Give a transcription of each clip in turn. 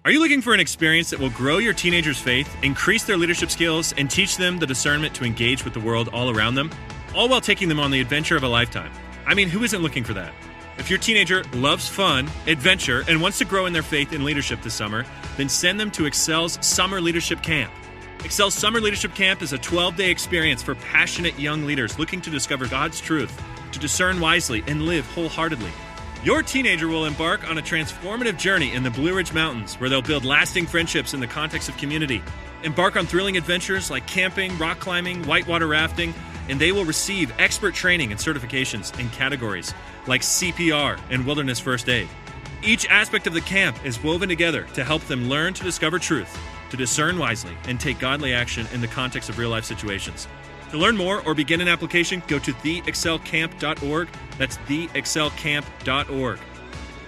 Are you looking for an experience that will grow your teenagers' faith, increase their leadership skills, and teach them the discernment to engage with the world all around them, all while taking them on the adventure of a lifetime? I mean, who isn't looking for that? If your teenager loves fun, adventure, and wants to grow in their faith and leadership this summer, then send them to Excel's Summer Leadership Camp. Excel's Summer Leadership Camp is a 12-day experience for passionate young leaders looking to discover God's truth, to discern wisely, and live wholeheartedly. Your teenager will embark on a transformative journey in the Blue Ridge Mountains, where they'll build lasting friendships in the context of community, embark on thrilling adventures like camping, rock climbing, whitewater rafting, and they will receive expert training and certifications in categories like CPR and wilderness first aid. Each aspect of the camp is woven together to help them learn to discover truth, to discern wisely, and take godly action in the context of real-life situations. To learn more or begin an application, go to theexcelcamp.org. That's theexcelcamp.org.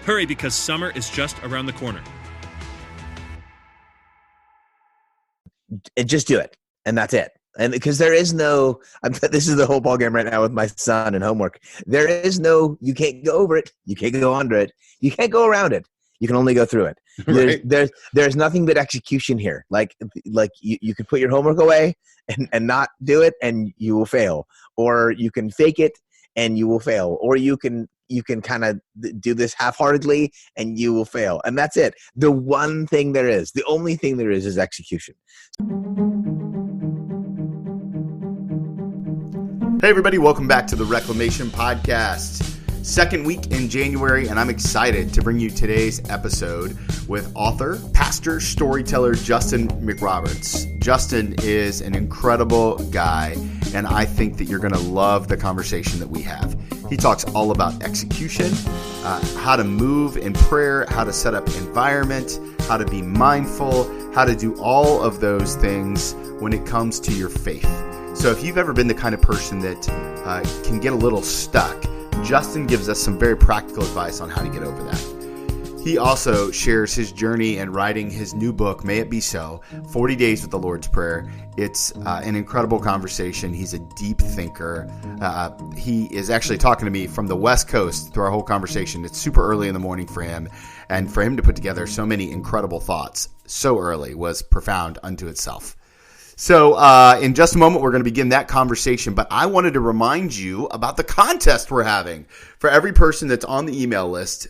Hurry, because summer is just around the corner. And just do it. And that's it. And because there is no, this is the whole ballgame right now with my son and homework. There is no, you can't go over it. You can't go under it. You can't go around it. You can only go through it. Right. There's nothing but execution here. Like you can put your homework away and not do it and you will fail. Or you can fake it and you will fail. Or you can kind of do this half-heartedly and you will fail. And that's it. The one thing there is, the only thing there is execution. Hey everybody, welcome back to the Reclamation Podcast. Second week in January, and I'm excited to bring you today's episode with author, pastor, storyteller Justin McRoberts. Justin is an incredible guy, and I think that you're going to love the conversation that we have. He talks all about execution, how to move in prayer, how to set up environment, how to be mindful, how to do all of those things when it comes to your faith. So if you've ever been the kind of person that can get a little stuck, Justin gives us some very practical advice on how to get over that. He also shares his journey in writing his new book, May It Be So, 40 Days with the Lord's Prayer. It's an incredible conversation. He's a deep thinker. He is actually talking to me from the West Coast through our whole conversation. It's super early in the morning for him. And for him to put together so many incredible thoughts so early was profound unto itself. So in just a moment, we're going to begin that conversation. But I wanted to remind you about the contest we're having. For every person that's on the email list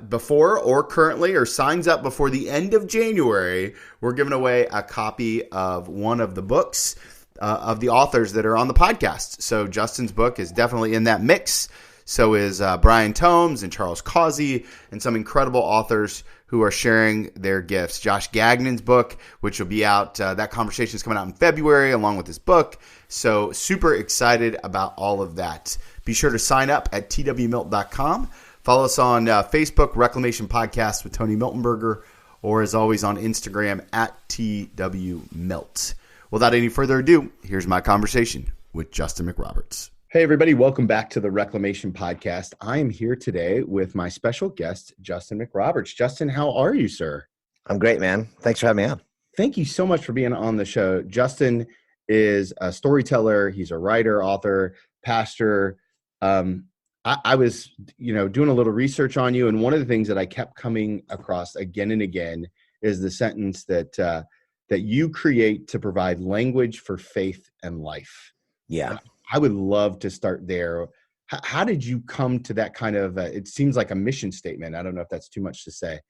before or currently or signs up before the end of January, we're giving away a copy of one of the books of the authors that are on the podcast. So Justin's book is definitely in that mix. So is Brian Tomes and Charles Causey and some incredible authors who are sharing their gifts. Josh Gagnon's book, which will be out, that conversation is coming out in February along with his book. So super excited about all of that. Be sure to sign up at twmilt.com. Follow us on Facebook, Reclamation Podcast with Tony Miltenberger, or as always on Instagram at twmilt. Without any further ado, here's my conversation with Justin McRoberts. Hey, everybody. Welcome back to the Reclamation Podcast. I am here today with my special guest, Justin McRoberts. Justin, how are you, sir? I'm great, man. Thanks for having me on. Thank you so much for being on the show. Justin is a storyteller. He's a writer, author, pastor. I was, doing a little research on you, and one of the things that I kept coming across again and again is the sentence that you create to provide language for faith and life. Yeah. I would love to start there. How did you come to that kind of, it seems like a mission statement. I don't know if that's too much to say.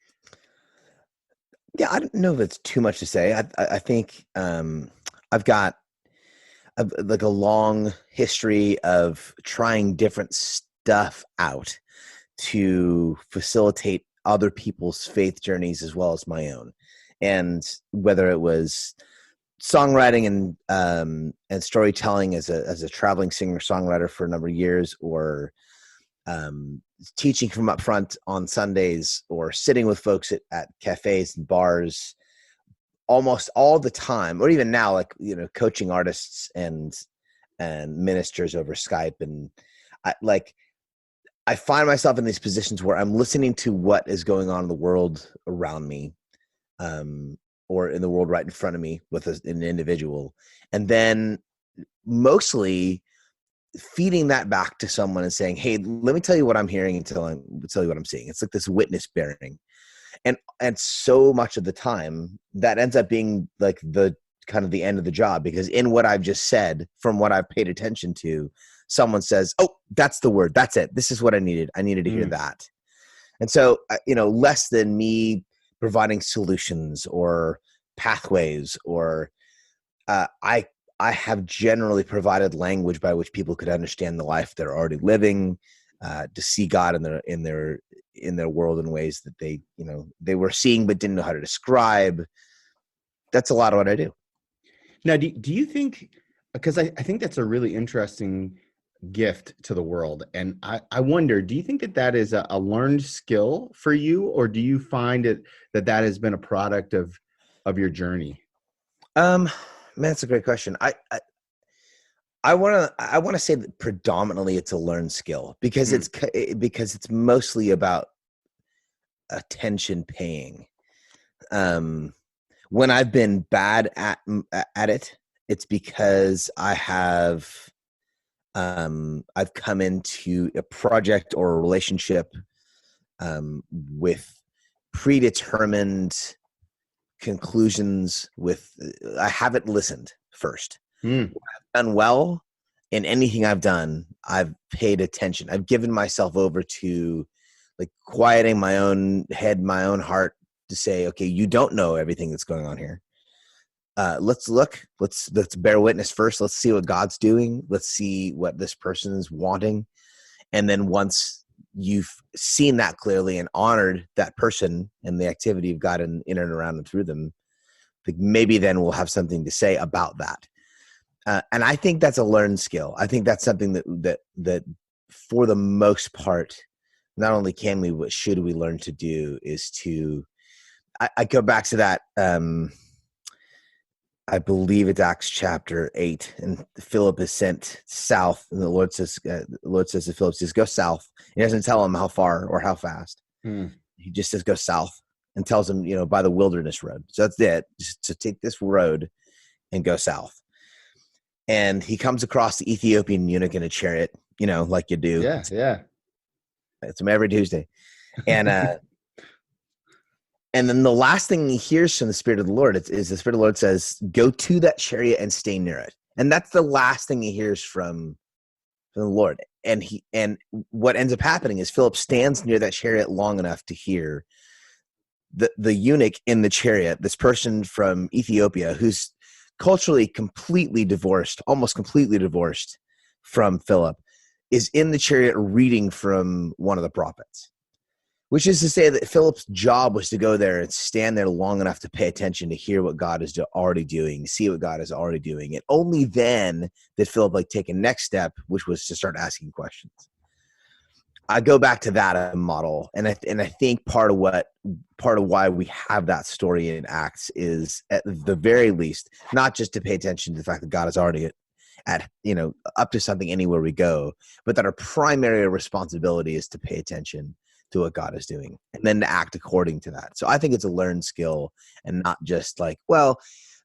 Yeah, I don't know if it's too much to say. I think I've got a long history of trying different stuff out to facilitate other people's faith journeys as well as my own. And whether it was songwriting and storytelling as a traveling singer-songwriter for a number of years, or teaching from up front on Sundays, or sitting with folks at cafes and bars almost all the time, or even now, coaching artists and ministers over Skype. And I find myself in these positions where I'm listening to what is going on in the world around me, or in the world right in front of me with an individual. And then mostly feeding that back to someone and saying, hey, let me tell you what I'm hearing and tell you what I'm seeing. It's like this witness bearing. And so much of the time that ends up being like the kind of the end of the job, because in what I've just said, from what I've paid attention to, someone says, oh, that's the word, that's it, this is what I needed to hear that. And so less than me providing solutions or pathways, or I have generally provided language by which people could understand the life they're already living, to see God in their world in ways that they were seeing but didn't know how to describe. That's a lot of what I do. Now, do you think, because I think that's a really interesting gift to the world, and I wonder, do you think that is a learned skill for you, or do you find that has been a product of your journey? Man, that's a great question. I want to say that predominantly it's a learned skill, because it's mostly about attention paying. When I've been bad at it, it's because I've come into a project or a relationship with predetermined conclusions. I haven't listened first. When I've done well in anything I've done, I've paid attention. I've given myself over to like quieting my own head, my own heart, to say, okay, you don't know everything that's going on here. Let's bear witness first. Let's see what God's doing. Let's see what this person is wanting. And then once you've seen that clearly and honored that person and the activity of God in and around and through them, like maybe then we'll have something to say about that. And I think that's a learned skill. I think that's something that for the most part, not only can we, but should we learn to do, is to, I go back to that, I believe it's Acts chapter 8, and Philip is sent south, and the Lord says to Philip, says, go south. He doesn't tell him how far or how fast. He just says, go south, and tells him, by the wilderness road. So that's it. Just to take this road and go south. And he comes across the Ethiopian eunuch in a chariot, like you do. Yeah. It's every Tuesday. And, and then the last thing he hears from the Spirit of the Lord is the Spirit of the Lord says, go to that chariot and stay near it. And that's the last thing he hears from the Lord. And what ends up happening is Philip stands near that chariot long enough to hear the eunuch in the chariot, this person from Ethiopia who's culturally almost completely divorced from Philip, is in the chariot reading from one of the prophets. Which is to say that Philip's job was to go there and stand there long enough to pay attention, to hear what God is already doing, see what God is already doing. And only then did Philip take a next step, which was to start asking questions. I go back to that model. And I think part of why we have that story in Acts is, at the very least, not just to pay attention to the fact that God is already up to something anywhere we go, but that our primary responsibility is to pay attention to what God is doing, and then to act according to that. So I think it's a learned skill, and not just like, well,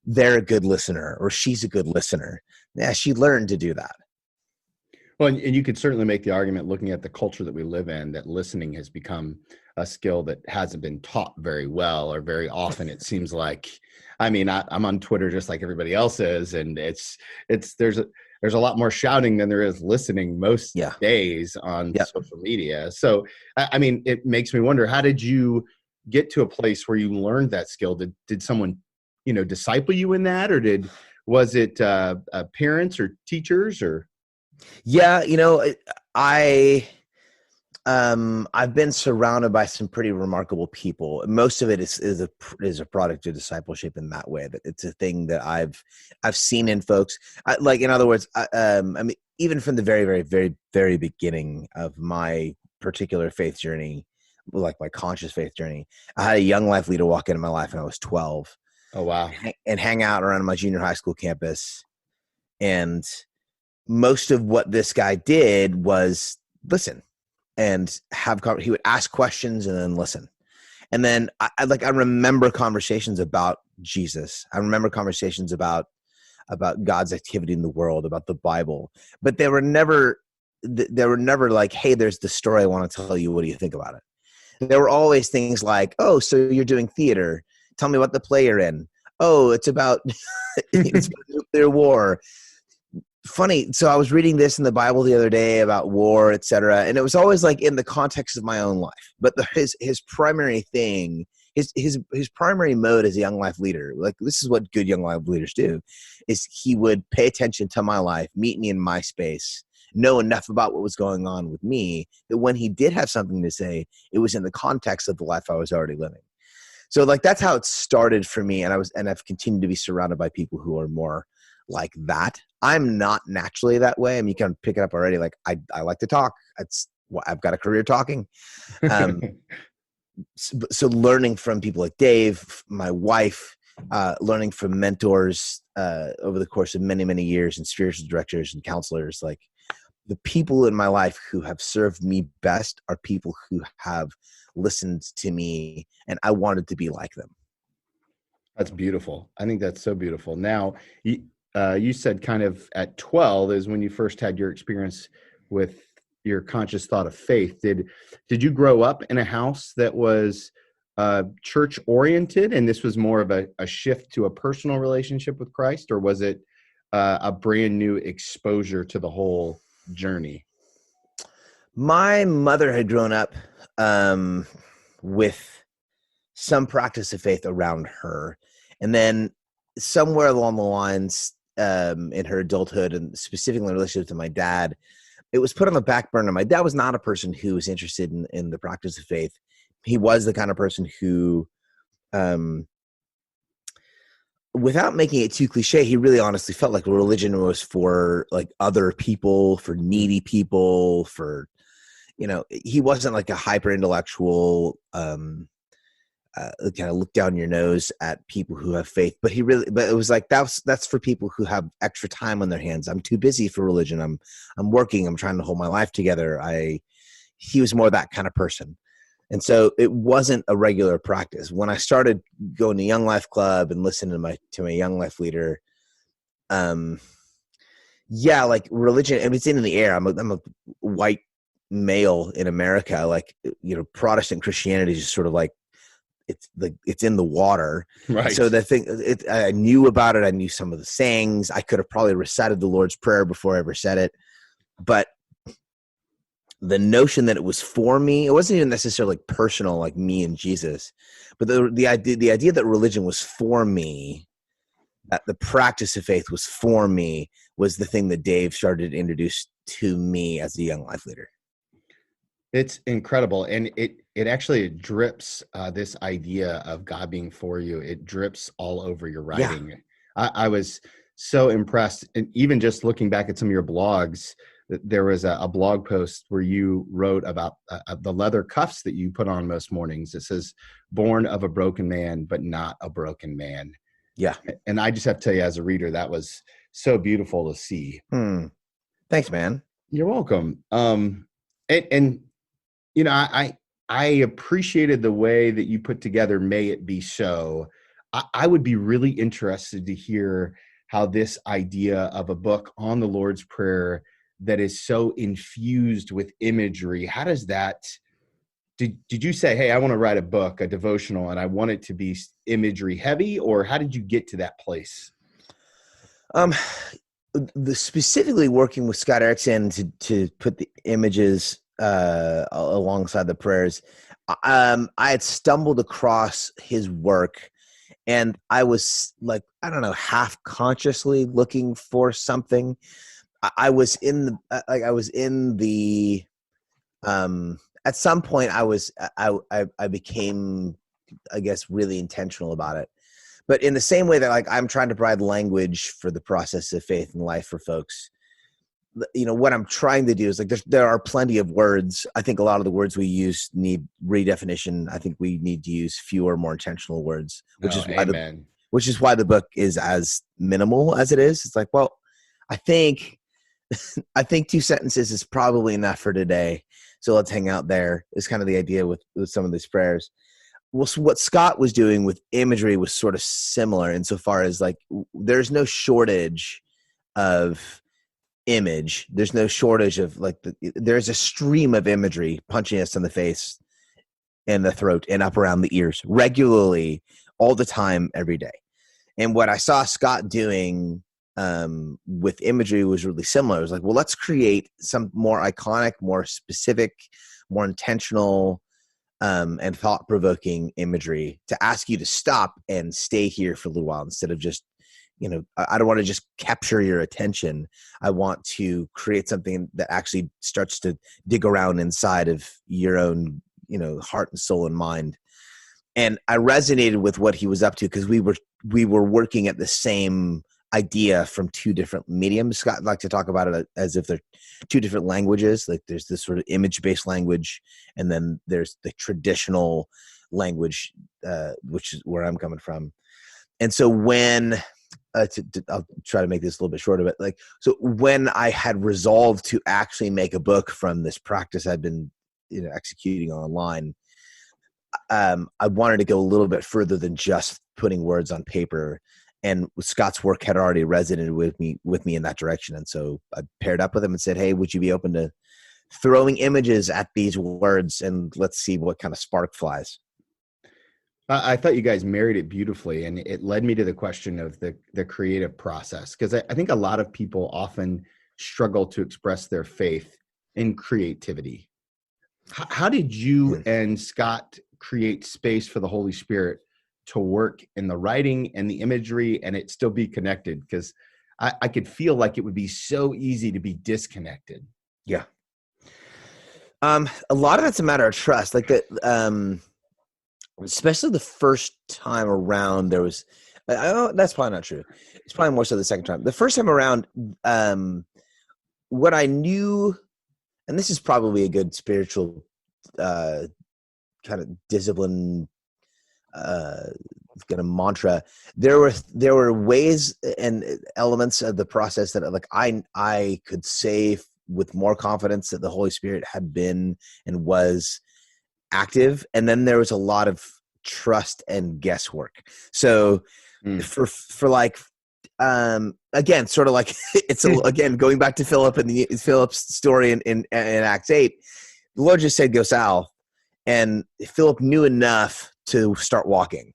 they're a good listener or she's a good listener. Yeah, she learned to do that. Well, and you could certainly make the argument, looking at the culture that we live in, that listening has become a skill that hasn't been taught very well, or very often. It seems like, I'm on Twitter just like everybody else is, and there's a lot more shouting than there is listening most days on social media. So, it makes me wonder, how did you get to a place where you learned that skill? Did someone, disciple you in that, or was it parents or teachers or? Yeah, I've been surrounded by some pretty remarkable people. Most of it is a product of discipleship in that way. That it's a thing that I've seen in folks. In other words, even from the very, very, very, very beginning of my particular faith journey, like my conscious faith journey, I had a young life leader walk into my life when I was 12. Oh wow! And hang out around my junior high school campus, and most of what this guy did was listen. And he would ask questions and then listen. And then I remember conversations about Jesus. I remember conversations about God's activity in the world, about the Bible, but they were never like, hey, there's the story I want to tell you. What do you think about it? there were always things like, oh, so you're doing theater. Tell me what the play you're in. Oh, it's about, it's about nuclear war. Funny. So I was reading this in the Bible the other day about war, et cetera. And it was always like in the context of my own life. But his primary thing, his primary mode as a young life leader, like this is what good young life leaders do, is he would pay attention to my life, meet me in my space, know enough about what was going on with me that when he did have something to say, it was in the context of the life I was already living. So like that's how it started for me, and I've continued to be surrounded by people who are more like that. I'm not naturally that way. I mean, you can pick it up already. Like I like to talk. I've got a career talking. So learning from people like Dave, my wife, learning from mentors over the course of many, many years, and spiritual directors and counselors, like the people in my life who have served me best are people who have listened to me, and I wanted to be like them. That's beautiful. I think that's so beautiful. Now, you said kind of at 12 is when you first had your experience with your conscious thought of faith. Did you grow up in a house that was church oriented, and this was more of a shift to a personal relationship with Christ, or was it a brand new exposure to the whole journey? My mother had grown up with some practice of faith around her. And then somewhere along the lines in her adulthood, and specifically in relationship to my dad, it was put on the back burner. My dad was not a person who was interested in the practice of faith. He was the kind of person who, without making it too cliche, he really honestly felt like religion was for like other people, for needy people, for, he wasn't like a hyper intellectual, kind of look down your nose at people who have faith, but it was like, that's for people who have extra time on their hands. I'm too busy for religion. I'm working. I'm trying to hold my life together. He was more that kind of person. And so it wasn't a regular practice. When I started going to Young Life Club and listening to my Young Life leader, like religion, and it's in the air. I'm a white male in America. Like, Protestant Christianity is just sort of like, it's in the water. Right. So the thing, I knew about it. I knew some of the sayings. I could have probably recited the Lord's Prayer before I ever said it. But the notion that it was for me, it wasn't even necessarily personal, like me and Jesus, but the idea that religion was for me, that the practice of faith was for me, was the thing that Dave started to introduce to me as a Young Life leader. It's incredible. And it actually drips this idea of God being for you. It drips all over your writing. Yeah. I was so impressed. And even just looking back at some of your blogs, there was a blog post where you wrote about the leather cuffs that you put on most mornings. It says, born of a broken man, but not a broken man. Yeah. And I just have to tell you, as a reader, that was so beautiful to see. Thanks, man. You're welcome. I appreciated the way that you put together May It Be So. I would be really interested to hear how this idea of a book on the Lord's Prayer that is so infused with imagery, how does that, did you say, hey, I want to write a book, a devotional, and I want it to be imagery heavy, or how did you get to that place? Specifically working with Scott Erickson to put the images alongside the prayers, I had stumbled across his work, and I was like, I don't know, half consciously looking for something. I was in the at some point I became, I guess, really intentional about it. But in the same way that like I'm trying to provide language for the process of faith and life for folks, what I'm trying to do is like there are plenty of words. I think a lot of the words we use need redefinition. I think we need to use fewer, more intentional words, which is why the book is as minimal as it is. It's like, well, I think 2 sentences is probably enough for today. So let's hang out there is kind of the idea with some of these prayers. Well, so what Scott was doing with imagery was sort of similar insofar as like, there's no shortage of image. There's no shortage of like, there's a stream of imagery punching us in the face in the throat and up around the ears regularly, all the time, every day. And what I saw Scott doing with imagery was really similar. It was like, well, let's create some more iconic, more specific, more intentional, and thought-provoking imagery to ask you to stop and stay here for a little while instead of just, I don't want to just capture your attention. I want to create something that actually starts to dig around inside of your own, heart and soul and mind. And I resonated with what he was up to because we were working at the same idea from two different mediums. Scott liked to talk about it as if they're two different languages. Like there's this sort of image-based language, and then there's the traditional language, which is where I'm coming from. And so when I'll try to make this a little bit shorter, but so when I had resolved to actually make a book from this practice I'd been executing online, I wanted to go a little bit further than just putting words on paper. And Scott's work had already resonated with me in that direction. And so I paired up with him and said, hey, would you be open to throwing images at these words, and let's see what kind of spark flies. I thought you guys married it beautifully, and it led me to the question of the creative process, because I think a lot of people often struggle to express their faith in creativity. How did you and Scott create space for the Holy Spirit to work in the writing and the imagery and it still be connected? Because I could feel like it would be so easy to be disconnected. Yeah. A lot of it's a matter of trust. Like that, especially the first time around, there was, that's probably not true. It's probably more so the second time. The first time around, what I knew, and this is probably a good spiritual kind of discipline kind of mantra. There were ways and elements of the process that like I could say with more confidence that the Holy Spirit had been and was active, and then there was a lot of trust and guesswork. So for like again, sort of like it's again going back to Philip's story in Acts 8, the Lord just said go south, and Philip knew enough to start walking,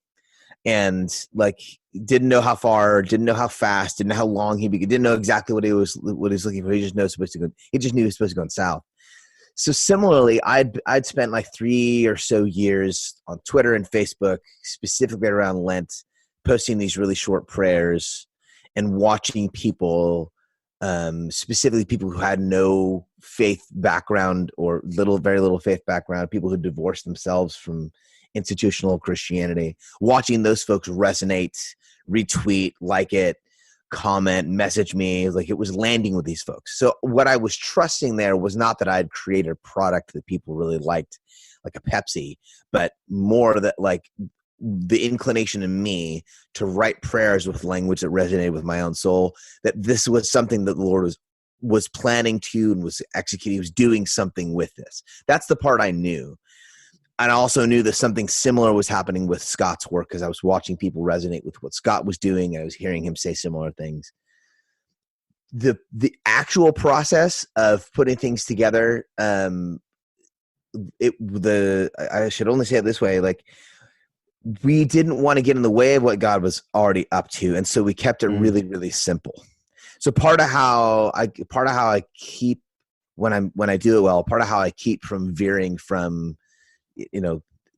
and like didn't know how far, didn't know how fast, didn't know how long didn't know exactly what he was looking for. He just knew he was supposed to go south. So similarly, I'd spent like 3 or so years on Twitter and Facebook, specifically around Lent, posting these really short prayers and watching people, specifically people who had no faith background or very little faith background, people who divorced themselves from institutional Christianity, watching those folks resonate, retweet, like it, comment, message me. Like it was landing with these folks. So what I was trusting there was not that I'd created a product that people really liked, like a Pepsi, but more that like the inclination in me to write prayers with language that resonated with my own soul, that this was something that the Lord was planning to and was executing. He was doing something with this. That's the part I knew. And I also knew that something similar was happening with Scott's work because I was watching people resonate with what Scott was doing. I was hearing him say similar things. The actual process of putting things together, I should only say it this way, like we didn't want to get in the way of what God was already up to, and so we kept it really, really simple. So part of how I keep when I do it well, part of how I keep from veering from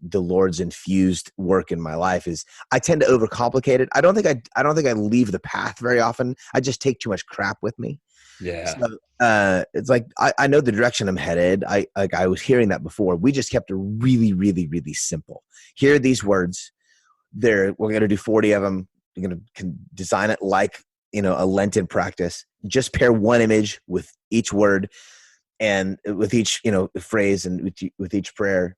the Lord's infused work in my life is I tend to overcomplicate it. I don't think I leave the path very often. I just take too much crap with me. Yeah. So, it's like I know the direction I'm headed. I was hearing that before. We just kept it really, really, really simple. Here are these words. We're going to do 40 of them. You're going to design it like a Lenten practice. Just pair one image with each word and with each phrase and with each prayer.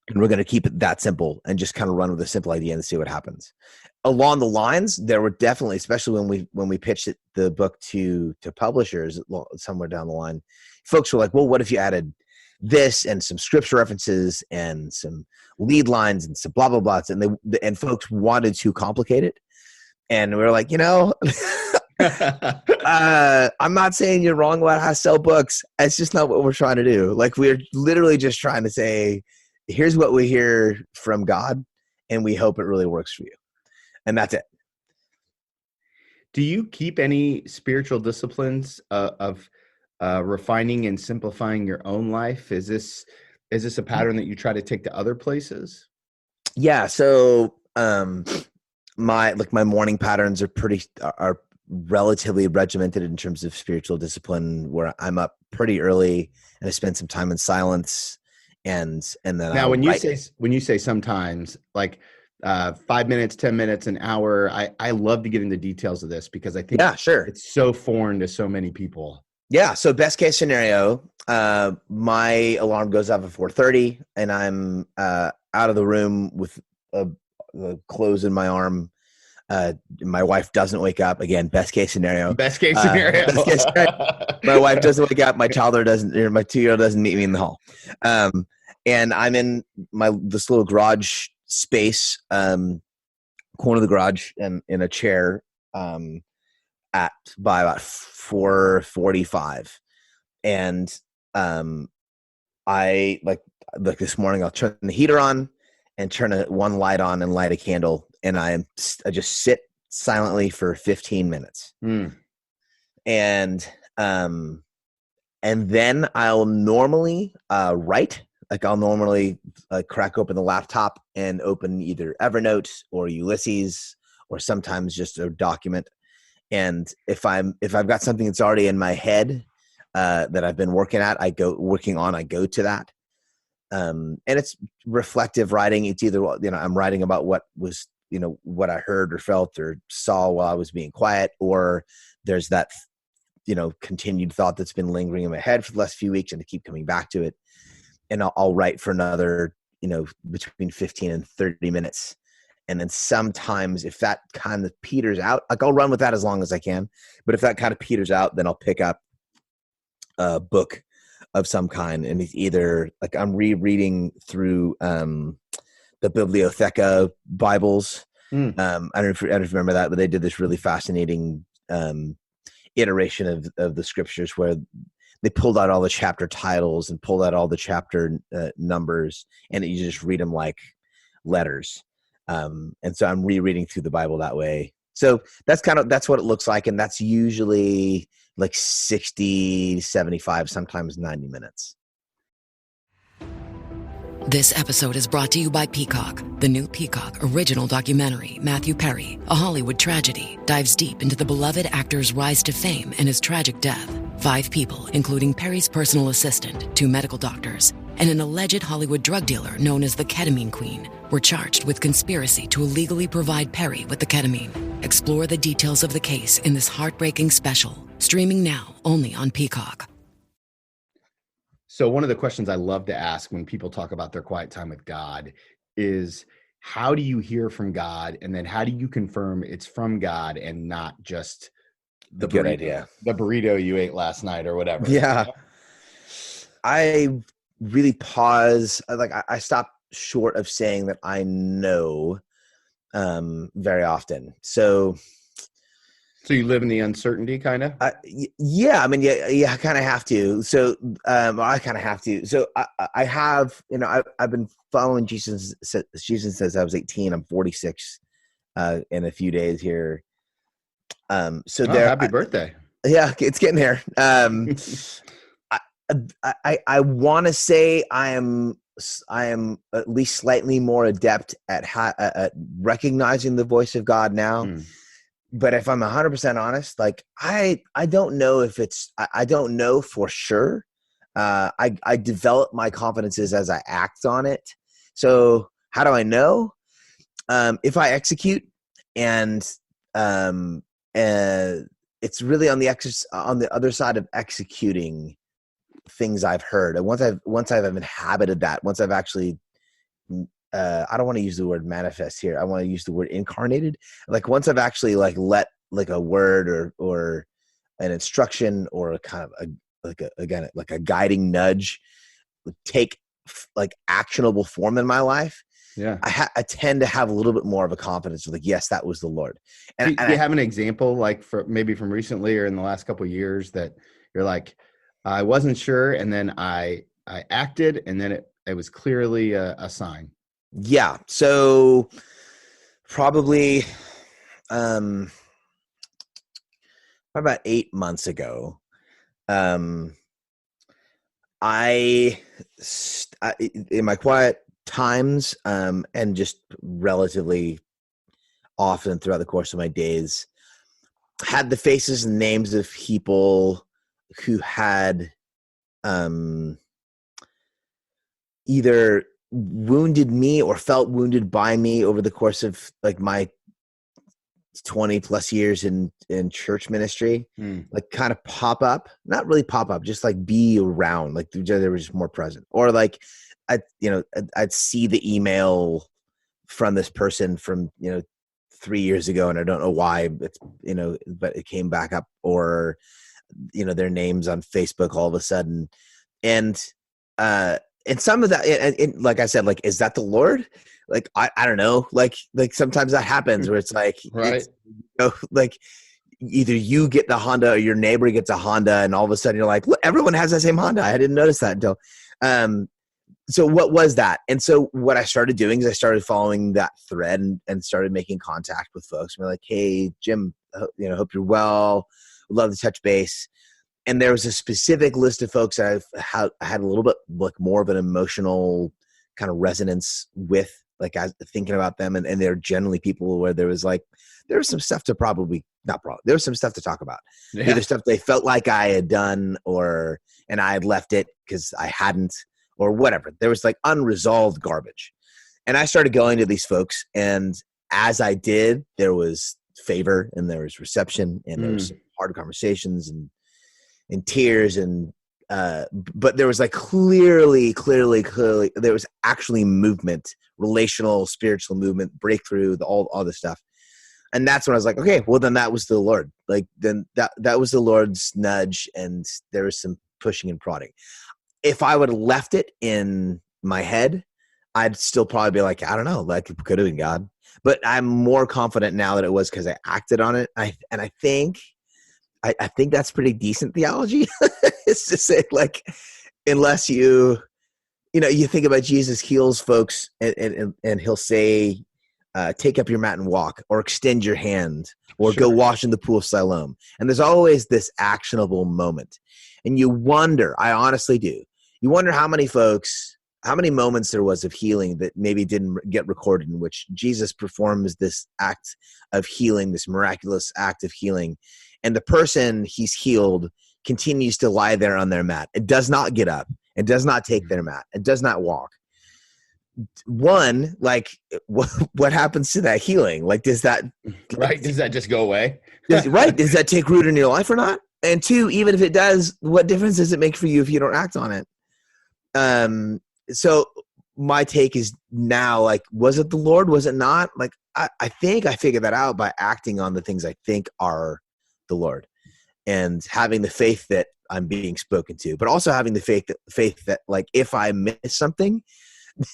And we're going to keep it that simple and just kind of run with a simple idea and see what happens. Along the lines, there were definitely, especially when we pitched the book to publishers somewhere down the line, folks were like, well, what if you added this and some scripture references and some lead lines and some blah, blah, blah. And folks wanted to complicate it. And we were like, I'm not saying you're wrong about how to sell books. It's just not what we're trying to do. Like, we're literally just trying to say, here's what we hear from God, and we hope it really works for you. And that's it. Do you keep any spiritual disciplines of refining and simplifying your own life? Is this a pattern that you try to take to other places? Yeah. So my morning patterns are relatively regimented in terms of spiritual discipline, where I'm up pretty early and I spend some time in silence, and then now when you say sometimes, like 5 minutes, 10 minutes, an hour, I love to get into details of this because I think it's so foreign to so many people. Yeah. So best case scenario, my alarm goes off at 4:30 and I'm out of the room with the clothes in my arm. My wife doesn't wake up. Again, best case scenario. Best case scenario. My wife doesn't wake up. My toddler doesn't, or my 2-year-old doesn't meet me in the hall. And I'm in this little garage space, corner of the garage, and in a chair, by about 4:45. And I like this morning, I'll turn the heater on and turn one light on and light a candle. And I just sit silently for 15 minutes. And then I'll normally write. Like I'll normally crack open the laptop and open either Evernote or Ulysses, or sometimes just a document. And if I've got something that's already in my head that I've been working on, I go to that. And it's reflective writing. It's either, I'm writing about what was, what I heard or felt or saw while I was being quiet, or there's that, continued thought that's been lingering in my head for the last few weeks and I keep coming back to it. And I'll write for another, between 15 and 30 minutes. And then sometimes if that kind of peters out, like I'll run with that as long as I can. But if that kind of peters out, then I'll pick up a book of some kind. And it's either like I'm rereading through the Bibliotheca Bibles. I don't know if you remember that, but they did this really fascinating iteration of the scriptures where they pulled out all the chapter titles and pulled out all the chapter numbers, and you just read them like letters. And so I'm rereading through the Bible that way. So that's what it looks like. And that's usually like 60, 75, sometimes 90 minutes. This episode is brought to you by Peacock. The new Peacock original documentary, Matthew Perry, A Hollywood Tragedy, dives deep into the beloved actor's rise to fame and his tragic death. 5 people, including Perry's personal assistant, 2 medical doctors, and an alleged Hollywood drug dealer known as the Ketamine Queen, were charged with conspiracy to illegally provide Perry with the ketamine. Explore the details of the case in this heartbreaking special, streaming now only on Peacock. So one of the questions I love to ask when people talk about their quiet time with God is, how do you hear from God? And then how do you confirm it's from God and not just the burrito you ate last night or whatever? Yeah. I really pause. I stop short of saying that I know very often. So you live in the uncertainty kind of? Yeah. I mean, yeah, I kind of have to. So I kind of have to. So I have, I've been following Jesus since I was 18. I'm 46 in a few days here. Happy birthday. Yeah, it's getting there. I want to say I am at least slightly more adept at recognizing the voice of God now. But if I'm 100% honest, like I don't know if I don't know for sure. I develop my confidences as I act on it. So how do I know? If I execute, and it's really on the other side of executing things I've heard. And once I've inhabited that, once I've actually, I don't want to use the word manifest here. I want to use the word incarnated. Like once I've actually like let like a word or an instruction or a kind of a guiding nudge take like actionable form in my life. Yeah, I tend to have a little bit more of a confidence of like, yes, that was the Lord. And do you have an example like maybe from recently or in the last couple of years that you're like, I wasn't sure, and then I acted, and then it was clearly a sign. Yeah. So probably about 8 months ago, um, in my quiet times, and just relatively often throughout the course of my days, had the faces and names of people who had either wounded me or felt wounded by me over the course of like my 20 plus years in church ministry, like kind of pop up, not really pop up, just like be around, like they were just more present. Or like I'd see the email from this person from 3 years ago, and I don't know why it's but it came back up, or their names on Facebook all of a sudden. And some of that, and like I said, like, is that the Lord? Like, I don't know. Like sometimes that happens where it's like, right. Like either you get the Honda or your neighbor gets a Honda, and all of a sudden you're like, look, everyone has the same Honda. I didn't notice that until, so what was that? And so what I started doing is I started following that thread and started making contact with folks. We're like, hey, Jim, hope you're well. Would love to touch base. And there was a specific list of folks I had a little bit like more of an emotional kind of resonance with, like I was thinking about them, and they're generally people where there was some stuff to there was some stuff to talk about. Yeah. Either stuff they felt like I had done, and I had left it because I hadn't, or whatever. There was like unresolved garbage. And I started going to these folks, and as I did, there was favor and there was reception, and there was hard conversations and tears, and but there was like clearly there was actually movement, relational, spiritual movement, breakthrough, all this stuff. And that's when I was like, okay, well then that was the Lord. Like then that was the Lord's nudge, and there was some pushing and prodding. If I would have left it in my head, I'd still probably be like, I don't know, like it could have been God. But I'm more confident now that it was because I acted on it. I think that's pretty decent theology. It's to say, like, unless you think about Jesus heals folks, and he'll say, take up your mat and walk, or extend your hand, or go wash in the pool of Siloam. And there's always this actionable moment. And you wonder, I honestly do, you wonder how many moments there was of healing that maybe didn't get recorded, in which Jesus performs this act of healing, this miraculous act of healing. And the person he's healed continues to lie there on their mat. It does not get up. It does not take their mat. It does not walk. One, like, what happens to that healing? Like, does that just go away? Does that take root in your life or not? And two, even if it does, what difference does it make for you if you don't act on it? So my take is now, like, was it the Lord? Was it not? Like, I think I figured that out by acting on the things I think are the Lord, and having the faith that I'm being spoken to, but also having the faith that like, if I miss something,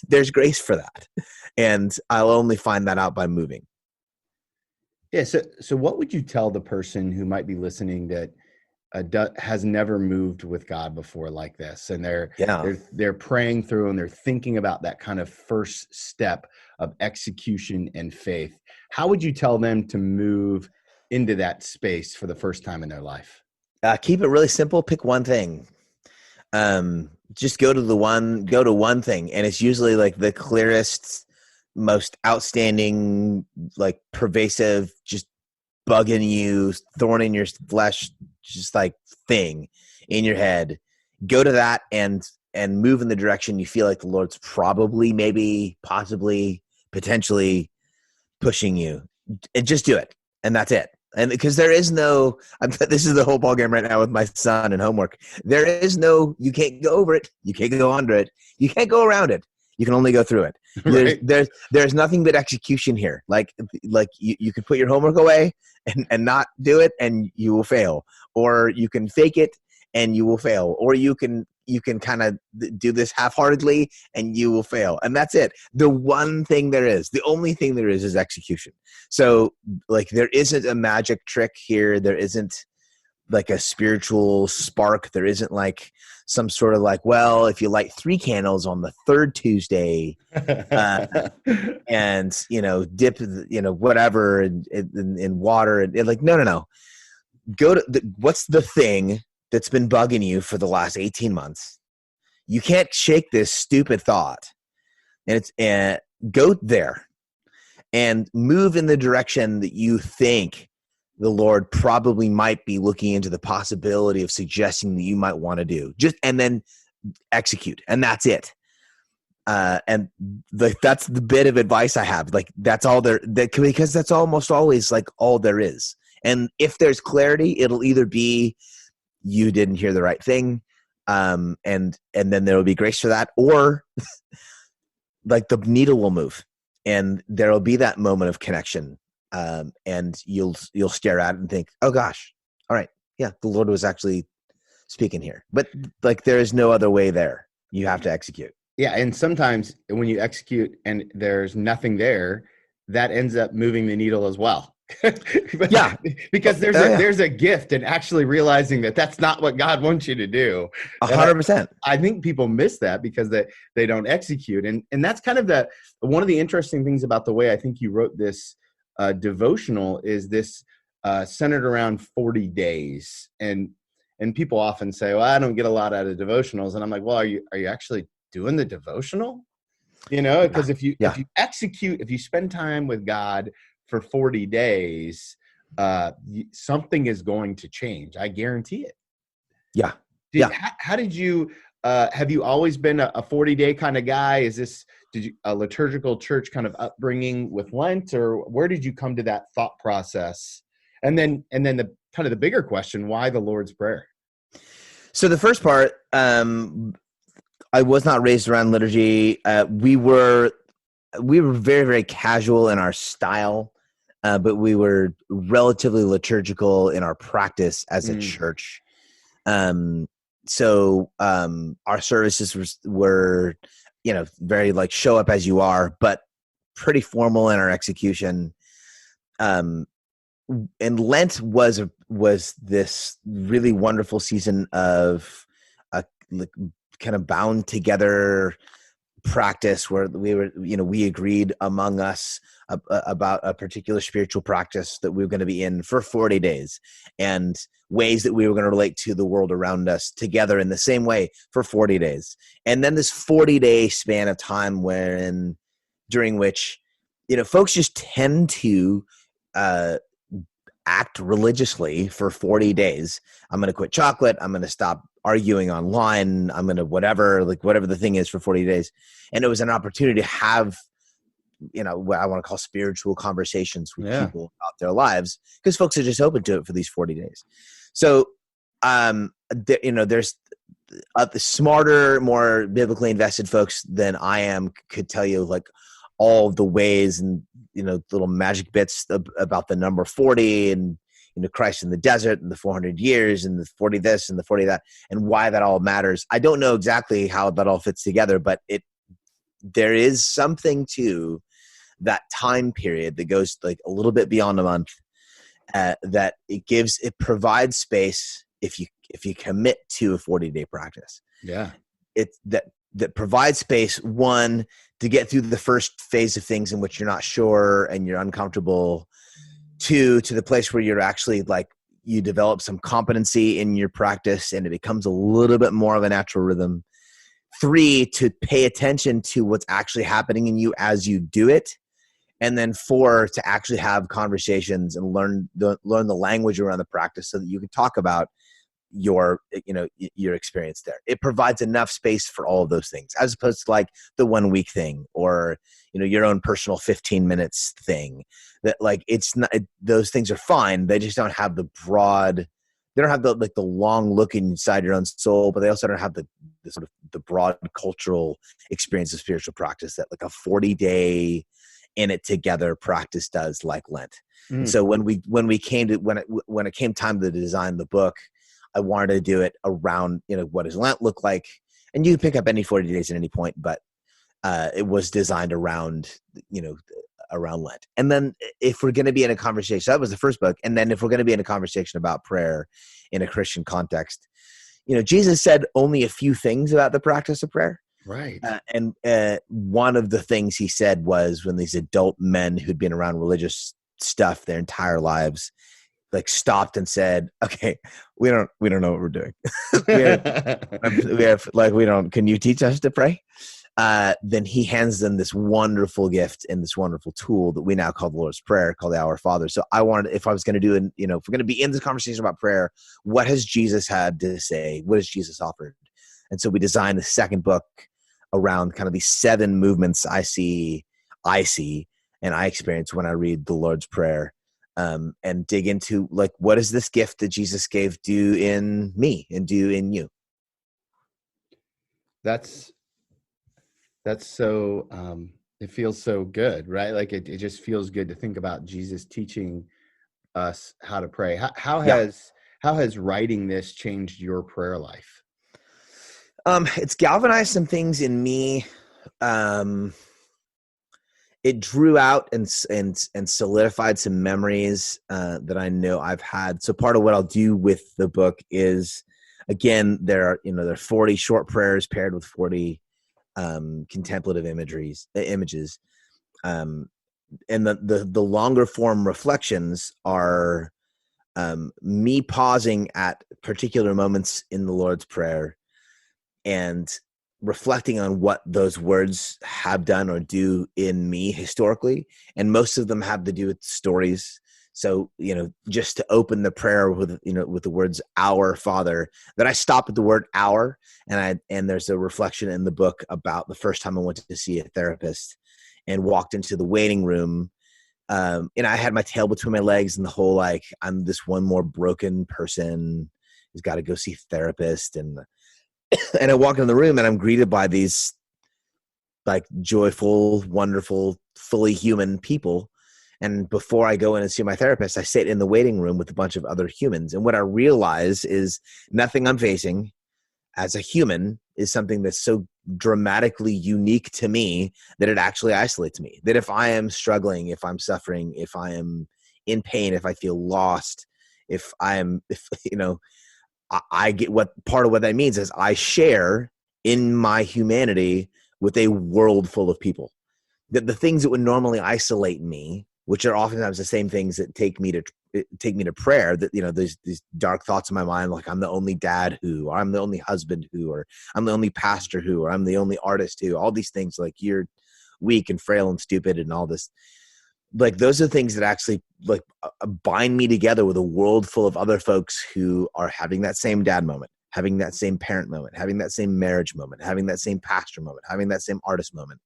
there's grace for that. And I'll only find that out by moving. Yeah. So what would you tell the person who might be listening that has never moved with God before like this, and they're praying through and they're thinking about that kind of first step of execution and faith? How would you tell them to move into that space for the first time in their life? Keep it really simple. Pick one thing. Just go to one thing. And it's usually like the clearest, most outstanding, like pervasive, just bugging you, thorn in your flesh, just like thing in your head. Go to that and move in the direction you feel like the Lord's probably, maybe, possibly, potentially pushing you. And just do it. And that's it. And because there is no, this is the whole ballgame right now with my son and homework. There is no, you can't go over it. You can't go under it. You can't go around it. You can only go through it. Right. There's nothing but execution here. Like you can put your homework away and not do it, and you will fail. Or you can fake it and you will fail. Or you can kind of do this half-heartedly and you will fail. And that's it. The only thing there is execution. So like, there isn't a magic trick here. There isn't like a spiritual spark. There isn't like some sort of like, well, if you light 3 candles on the 3rd Tuesday, and dip whatever in water, and like no. Go to what's the thing that's been bugging you for the last 18 months? You can't shake this stupid thought, and go there and move in the direction that you think the Lord probably might be looking into the possibility of suggesting that you might want to do. And then execute, and that's it. And that's the bit of advice I have. Like that's all because that's almost always like all there is. And if there's clarity, it'll either be you didn't hear the right thing, and then there will be grace for that, or like the needle will move, and there will be that moment of connection, and you'll stare at it and think, oh gosh, all right, yeah, the Lord was actually speaking here. But like there is no other way there. You have to execute. Yeah, and sometimes when you execute and there's nothing there, that ends up moving the needle as well. Yeah, because there's a gift in actually realizing that that's not what God wants you to do. 100%. I think people miss that because they don't execute, and that's kind of one of the interesting things about the way I think you wrote this devotional is this centered around 40 days, and people often say, well, I don't get a lot out of devotionals, and I'm like, well, are you actually doing the devotional? Because if you execute, if you spend time with God for 40 days, something is going to change. I guarantee it. Yeah. How did you, have you always been a 40-day kind of guy? Did you a liturgical church kind of upbringing with Lent, or where did you come to that thought process? And then the kind of the bigger question, why the Lord's Prayer? So the first part, I was not raised around liturgy. We were very, very casual in our style, but we were relatively liturgical in our practice as a church. So our services were, very like show up as you are, but pretty formal in our execution. And Lent was this really wonderful season of kind of bound together practice where we agreed among us about a particular spiritual practice that we were going to be in for 40 days and ways that we were going to relate to the world around us together in the same way for 40 days. And then this 40-day span of time during which, folks just tend to act religiously for 40 days. I'm going to quit chocolate. I'm going to stop arguing online. I'm going to whatever the thing is for 40 days. And it was an opportunity to have, what I want to call spiritual conversations with people about their lives, because folks are just open to it for these 40 days. So, there's the smarter, more biblically invested folks than I am could tell you like all the ways and, little magic bits about the number 40 and, Christ in the desert and the 400 years and the 40 this and the 40 that and why that all matters. I don't know exactly how that all fits together, but there is something to that time period that goes like a little bit beyond a month, that it provides space if you commit to a 40-day practice. Yeah. It's that provides space, one, to get through the first phase of things in which you're not sure and you're uncomfortable, two, to the place where you're actually like you develop some competency in your practice and it becomes a little bit more of a natural rhythm, three, to pay attention to what's actually happening in you as you do it, and then four, to actually have conversations and learn the language around the practice so that you can talk about your experience there. It provides enough space for all of those things, as opposed to like the 1 week thing or your own personal 15 minutes thing. That like it's not, those things are fine. They just don't have the broad. They don't have the long look inside your own soul, but they also don't have the sort of the broad cultural experience of spiritual practice that like a 40-day in it together practice does, like Lent. And so when it came time to design the book, I wanted to do it around, what does Lent look like? And you can pick up any 40 days at any point, but it was designed around, around Lent. And then if we're going to be in a conversation, so that was the first book. And then if we're going to be in a conversation about prayer in a Christian context, Jesus said only a few things about the practice of prayer. Right. And one of the things he said was when these adult men who'd been around religious stuff their entire lives, like stopped and said, okay, we don't know what we're doing. Can you teach us to pray? Then he hands them this wonderful gift and this wonderful tool that we now call the Lord's Prayer, called the Our Father. So I wanted, if I was going to do, if we're going to be in this conversation about prayer, what has Jesus had to say? What has Jesus offered? And so we designed the second book around kind of these 7 movements I see, and I experience when I read the Lord's Prayer, and dig into, like, what is this gift that Jesus gave do in me and do in you? That's so, it feels so good, right? Like it just feels good to think about Jesus teaching us how to pray. How has writing this changed your prayer life? It's galvanized some things in me. It drew out and solidified some memories that I know I've had. So part of what I'll do with the book is, again, there are 40 short prayers paired with 40 contemplative images, and the longer form reflections are me pausing at particular moments in the Lord's Prayer and reflecting on what those words have done or do in me historically. And most of them have to do with stories. So, just to open the prayer with the words "Our Father," that I stop at the word "our," and there's a reflection in the book about the first time I went to see a therapist and walked into the waiting room. And I had my tail between my legs and the whole, like, I'm this one more broken person who's got to go see a therapist. And I walk into the room and I'm greeted by these, like, joyful, wonderful, fully human people. And before I go in and see my therapist, I sit in the waiting room with a bunch of other humans. And what I realize is nothing I'm facing as a human is something that's so dramatically unique to me that it actually isolates me. That if I am struggling, if I'm suffering, if I am in pain, if I feel lost, I get what part of what that means is I share in my humanity with a world full of people. That the things that would normally isolate me, which are oftentimes the same things that take me to prayer, that, there's these dark thoughts in my mind, like I'm the only dad who, or I'm the only husband who, or I'm the only pastor who, or I'm the only artist who, all these things, like you're weak and frail and stupid and all this. Like, those are things that actually, like, bind me together with a world full of other folks who are having that same dad moment, having that same parent moment, having that same marriage moment, having that same pastor moment, having that same artist moment.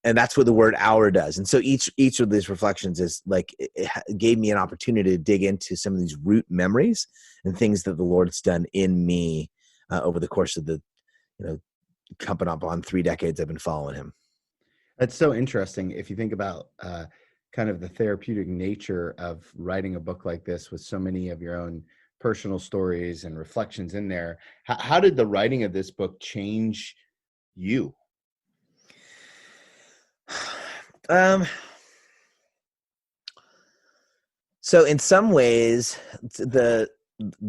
And that's what the word "our" does. And so each of these reflections is like, it gave me an opportunity to dig into some of these root memories and things that the Lord's done in me over the course of the, coming up on 3 decades I've been following him. That's so interesting. If you think about kind of the therapeutic nature of writing a book like this with so many of your own personal stories and reflections in there, how did the writing of this book change you? So in some ways, the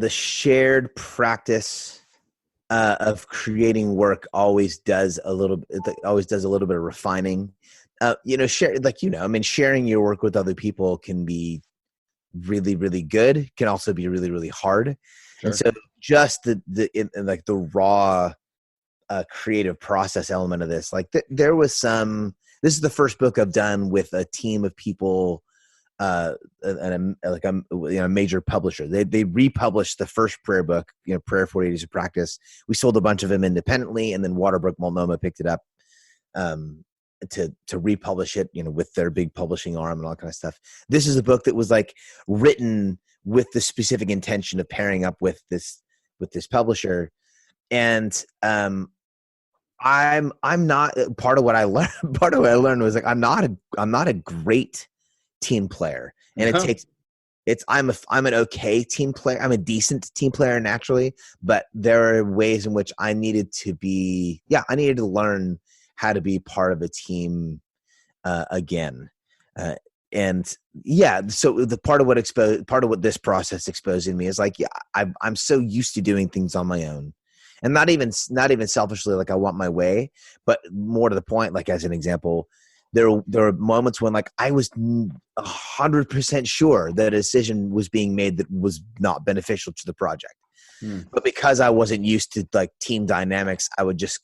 shared practice of creating work always does a little bit of refining. Sharing your work with other people can be really, really good. Can also be really, really hard. Sure. And so just the raw creative process element of this, like there was some. This is the first book I've done with a team of people, and a major publisher. They republished the first prayer book, Prayer 40 Days of Practice. We sold a bunch of them independently, and then Waterbrook Multnomah picked it up to republish it, with their big publishing arm and all that kind of stuff. This is a book that was like written with the specific intention of pairing up with this publisher, and I'm not part of what I learned. Part of what I learned was like I'm not a great team player, and I'm an okay team player. I'm a decent team player naturally, but there are ways in which I needed to learn how to be part of a team again. And yeah, so the part of what this process exposed in me is like, yeah, I'm so used to doing things on my own, and not even selfishly, like I want my way, but more to the point, like as an example, there are moments when like I was 100% sure that a decision was being made that was not beneficial to the project. But because I wasn't used to like team dynamics, I would just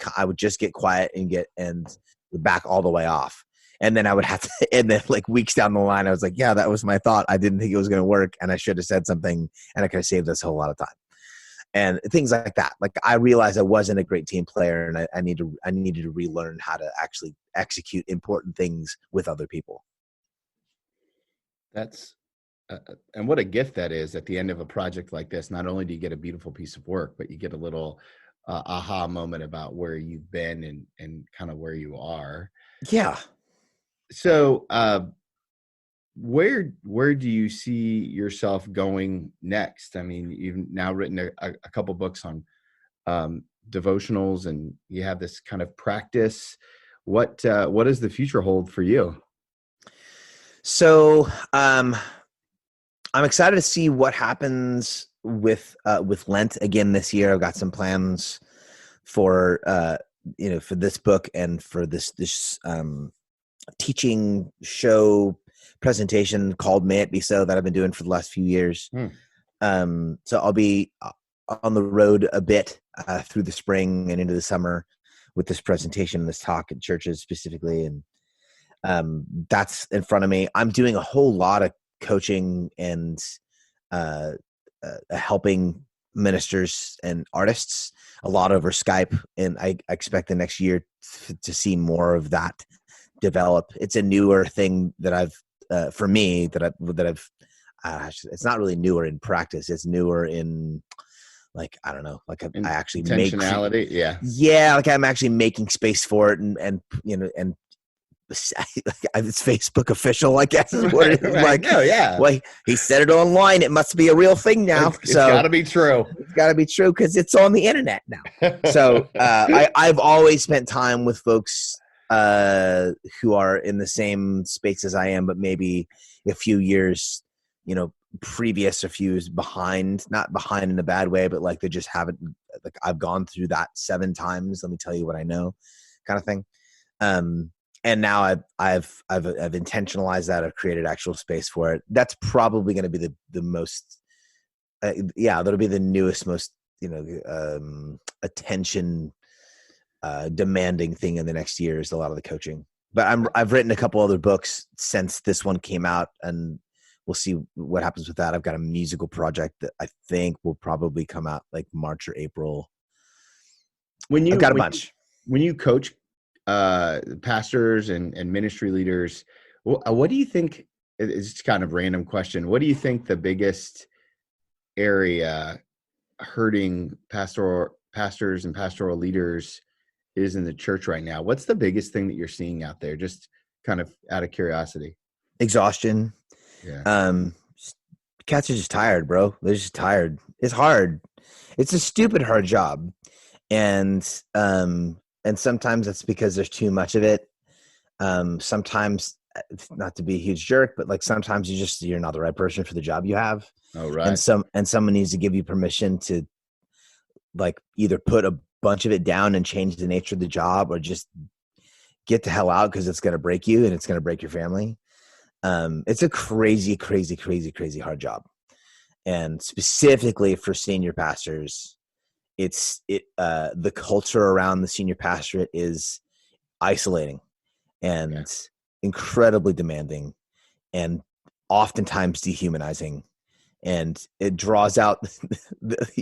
get quiet and back all the way off. And then I would have to, and then like weeks down the line, I was like, yeah, that was my thought. I didn't think it was going to work, and I should have said something, and I could have saved us a whole lot of time. And things like that. Like I realized I wasn't a great team player, and I needed to relearn how to actually execute important things with other people. That's and what a gift that is at the end of a project like this. Not only do you get a beautiful piece of work, but you get a little aha moment about where you've been and kind of where you are. Yeah. So where do you see yourself going next? I mean, you've now written a couple books on devotionals, and you have this kind of practice. What does the future hold for you? So I'm excited to see what happens with Lent again this year. I've got some plans for for this book and for this teaching show presentation called May It Be So that I've been doing for the last few years. So I'll be on the road a bit through the spring and into the summer with this presentation, this talk at churches specifically. And that's in front of me. I'm doing a whole lot of coaching and helping ministers and artists, a lot over Skype. And I expect the next year to see more of that develop. It's a newer thing that I've for me that I've it's not really newer in practice. It's newer in like, I don't know, like I actually intentionality. Yeah. Like I'm actually making space for it and it's Facebook official, I guess is what it is. Like, no, yeah. Well, he said it online. It must be a real thing now. It's gotta be true. It's gotta be true because it's on the internet now. So I've always spent time with folks who are in the same space as I am, but maybe a few years, previous, a few years behind, not behind in a bad way, but like they just haven't, like I've gone through that 7 times. Let me tell you what I know, kind of thing. And now I've intentionalized that. I've created actual space for it. That's probably going to be the most, that'll be the newest, most, attention demanding thing in the next year is a lot of the coaching. But I've written a couple other books since this one came out, and we'll see what happens with that. I've got a musical project that I think will probably come out like March or April. I've got a bunch. When you coach pastors and ministry leaders, what do you think? It's kind of a random question. What do you think the biggest area hurting pastors and pastoral leaders is in the church right now? What's the biggest thing that you're seeing out there? Just kind of out of curiosity. Exhaustion. Yeah. Cats are just tired, bro. They're just tired. It's hard. It's a stupid hard job. And sometimes it's because there's too much of it. Sometimes, not to be a huge jerk, but like sometimes you're not the right person for the job you have. Oh, right. And someone needs to give you permission to like either put a bunch of it down and change the nature of the job, or just get the hell out because it's going to break you and it's going to break your family. It's a crazy, crazy, crazy, crazy hard job. And specifically for senior pastors, the culture around the senior pastorate is isolating and incredibly demanding and oftentimes dehumanizing. And it draws out,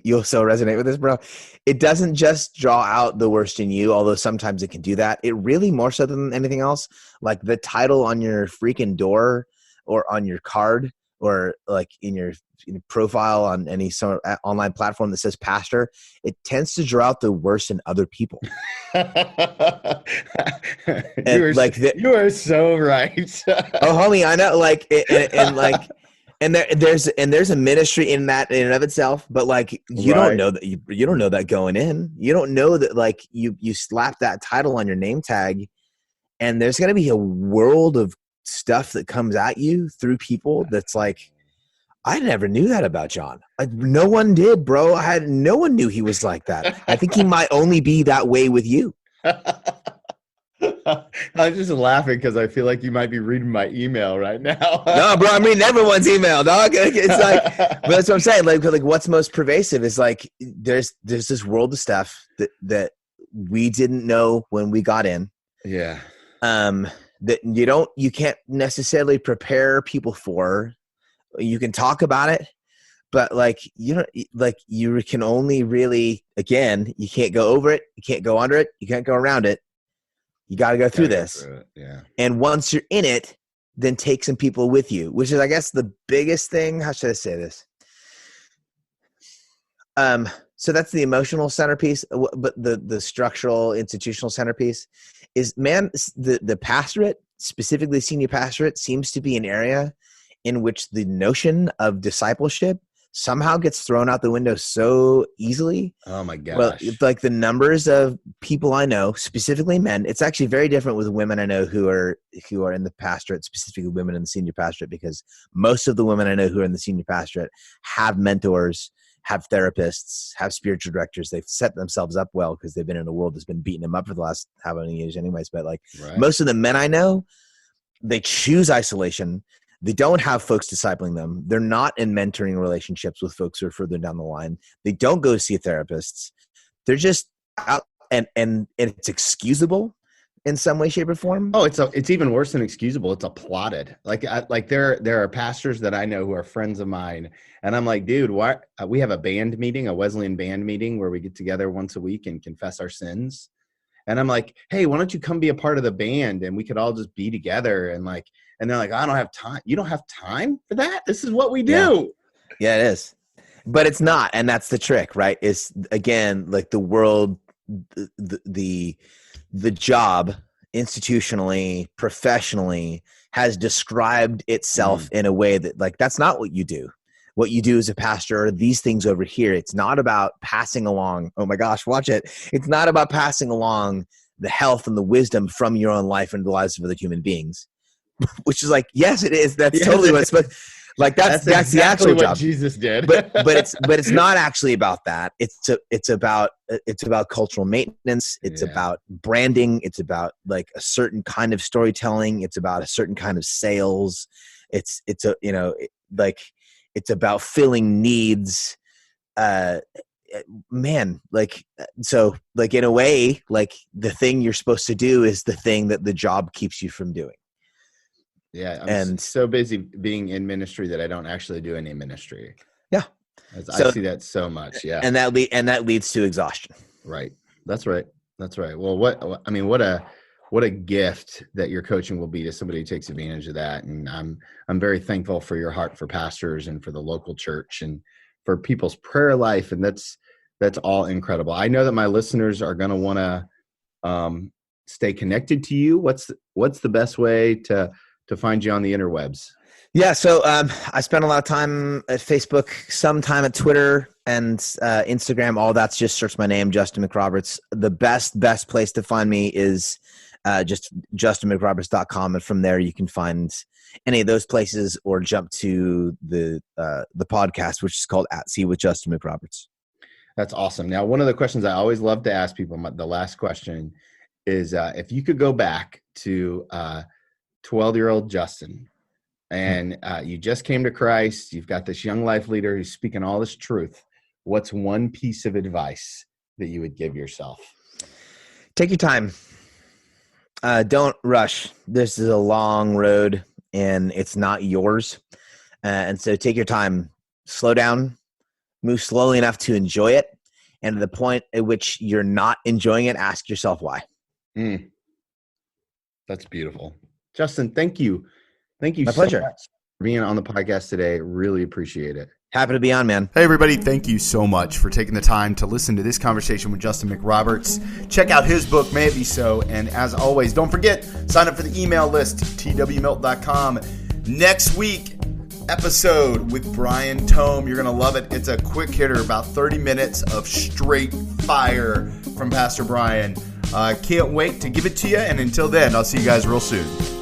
you'll so resonate with this, bro. It doesn't just draw out the worst in you, although sometimes it can do that. It really, more so than anything else, like the title on your freaking door or on your card or like in your profile on any sort of online platform that says pastor, it tends to draw out the worst in other people. You are so right. Oh, homie, I know. Like, and like, and there's a ministry in that in and of itself, but like you don't know that you don't know that going in. You don't know that like you slap that title on your name tag, And there's going to be a world of stuff that comes at you through people that's like, I never knew that about John. No one did, bro. No one knew he was like that. I think he might only be that way with you. I'm just laughing because I feel like you might be reading my email right now. No, bro, I'm reading everyone's email, dog. It's like, but that's what I'm saying. Like what's most pervasive is like there's this world of stuff that we didn't know when we got in. Yeah. That you can't necessarily prepare people for. You can talk about it, but you can only really, again, you can't go over it, you can't go under it, you can't go around it. You got to go through this. Yeah. And once you're in it, then take some people with you, which is, I guess, the biggest thing. How should I say this? So that's the emotional centerpiece, but the structural, institutional centerpiece is, man, the pastorate, specifically senior pastorate, seems to be an area in which the notion of discipleship somehow gets thrown out the window so easily. Oh my gosh. Well, like the numbers of people I know, specifically men, it's actually very different with women I know who are in the pastorate, specifically women in the senior pastorate, because most of the women I know who are in the senior pastorate have mentors, have therapists, have spiritual directors. They've set themselves up well because they've been in a world that's been beating them up for the last how many years anyways. But like most of the men I know, they choose isolation. They don't have folks discipling them. They're not in mentoring relationships with folks who are further down the line. They don't go see therapists. They're just out, and it's excusable in some way, shape, or form. Oh, it's even worse than excusable. It's applauded. Like there are pastors that I know who are friends of mine, and I'm like, dude, why? We have a band meeting, a Wesleyan band meeting, where we get together once a week and confess our sins. And I'm like, hey, why don't you come be a part of the band and we could all just be together? And they're like, I don't have time. You don't have time for that? This is what we do. Yeah, it is. But it's not. And that's the trick, right? Is again, like the world, the job institutionally, professionally has described itself in a way that like, that's not what you do. What you do as a pastor are these things over here. It's not about passing along. Oh my gosh, watch it. It's not about passing along the health and the wisdom from your own life into the lives of other human beings, which is like, yes, it is. That's totally what's like. That's exactly the actual what job Jesus did. but it's not actually about that. It's about cultural maintenance. It's about branding. It's about like a certain kind of storytelling. It's about a certain kind of sales. It's about filling needs, man, like, so like in a way, like the thing you're supposed to do is the thing that the job keeps you from doing. Yeah. I'm so busy being in ministry that I don't actually do any ministry. Yeah. I see that so much. Yeah. And that leads to exhaustion. Right. That's right. Well, what a gift that your coaching will be to somebody who takes advantage of that. And I'm very thankful for your heart for pastors and for the local church and for people's prayer life. And that's all incredible. I know that my listeners are going to want to stay connected to you. What's the best way to find you on the interwebs? Yeah. So I spend a lot of time at Facebook, some time at Twitter and Instagram. All that's just search my name, Justin McRoberts. The best place to find me is just justinmcroberts.com. And from there you can find any of those places or jump to the podcast, which is called At Sea with Justin McRoberts. That's awesome. Now, one of the questions I always love to ask people, the last question is if you could go back to 12-year-old Justin and you just came to Christ, you've got this young life leader who's speaking all this truth. What's one piece of advice that you would give yourself? Take your time. Don't rush. This is a long road and it's not yours. And so take your time, slow down, move slowly enough to enjoy it. And at the point at which you're not enjoying it, ask yourself why. That's beautiful. Justin, thank you. Thank you My so pleasure. much for being on the podcast today. Really appreciate it. Happy to be on, man. Hey, everybody. Thank you so much for taking the time to listen to this conversation with Justin McRoberts. Check out his book, May It Be So. And as always, don't forget, sign up for the email list, twmilt.com. Next week, episode with Brian Tome. You're going to love it. It's a quick hitter, about 30 minutes of straight fire from Pastor Brian. Can't wait to give it to you. And until then, I'll see you guys real soon.